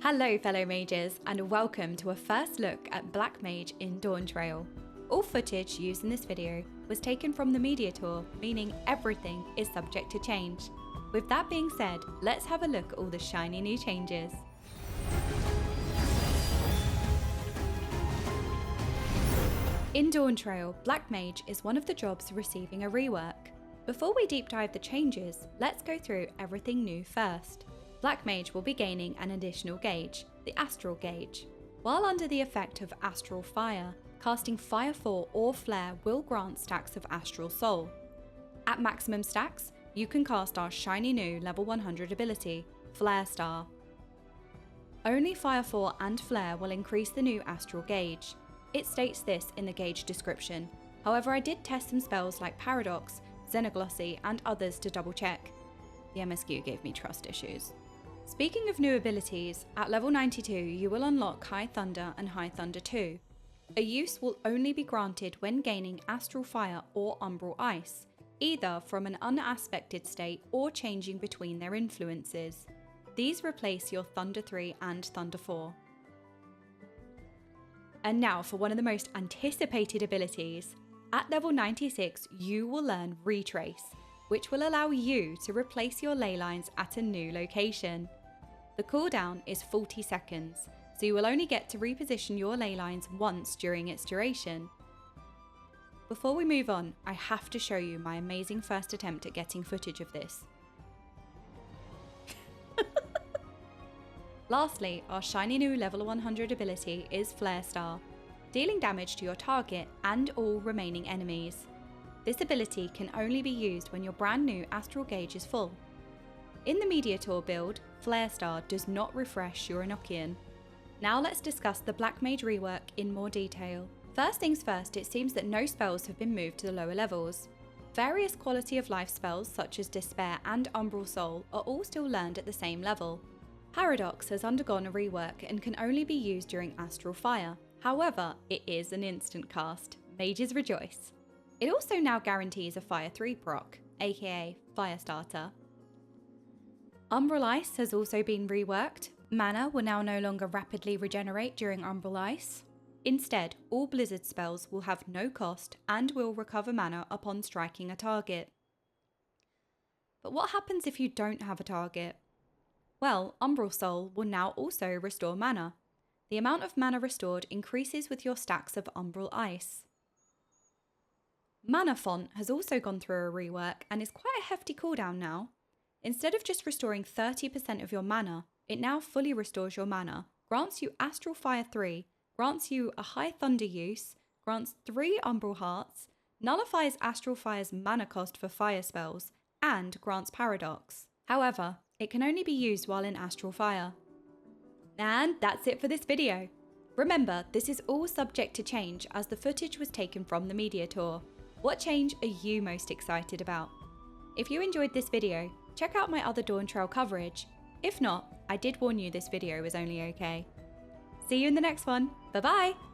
Hello fellow mages, and welcome to a first look at Black Mage in Dawntrail. All footage used in this video was taken from the media tour, meaning everything is subject to change. With that being said, let's have a look at all the shiny new changes. In Dawntrail, Black Mage is one of the jobs receiving a rework. Before we deep dive the changes, let's go through everything new first. Black Mage will be gaining an additional gauge, the Astral Gauge. While under the effect of Astral Fire, casting Fire 4 or Flare will grant stacks of Astral Soul. At maximum stacks, you can cast our shiny new level 100 ability, Flare Star. Only Fire 4 and Flare will increase the new Astral Gauge. It states this in the gauge description, however I did test some spells like Paradox, Xenoglossy and others to double check. The MSQ gave me trust issues. Speaking of new abilities, at level 92 you will unlock High Thunder and High Thunder 2. A use will only be granted when gaining Astral Fire or Umbral Ice, either from an unaspected state or changing between their influences. These replace your Thunder 3 and Thunder 4. And now for one of the most anticipated abilities. At level 96 you will learn Retrace, which will allow you to replace your ley lines at a new location. The cooldown is 40 seconds, so you will only get to reposition your ley lines once during its duration. Before we move on, I have to show you my amazing first attempt at getting footage of this. Lastly, our shiny new level 100 ability is Flare Star, dealing damage to your target and all remaining enemies. This ability can only be used when your brand new Astral Gauge is full. In the Media Tour build, Flare Star does not refresh your Enochian. Now let's discuss the Black Mage rework in more detail. First things first, it seems that no spells have been moved to the lower levels. Various quality of life spells such as Despair and Umbral Soul are all still learned at the same level. Paradox has undergone a rework and can only be used during Astral Fire. However, it is an instant cast. Mages rejoice. It also now guarantees a Fire 3 proc, aka Fire Starter. Umbral Ice has also been reworked. Mana will now no longer rapidly regenerate during Umbral Ice. Instead, all Blizzard spells will have no cost and will recover mana upon striking a target. But what happens if you don't have a target? Well, Umbral Soul will now also restore mana. The amount of mana restored increases with your stacks of Umbral Ice. Mana Font has also gone through a rework and is quite a hefty cooldown now. Instead of just restoring 30% of your mana, it now fully restores your mana, grants you Astral Fire 3, grants you a High Thunder use, grants 3 Umbral Hearts, nullifies Astral Fire's mana cost for fire spells, and grants Paradox. However, it can only be used while in Astral Fire. And that's it for this video. Remember, this is all subject to change as the footage was taken from the media tour. What change are you most excited about? If you enjoyed this video, check out my other Dawntrail coverage. If not, I did warn you this video was only okay. See you in the next one. Bye bye!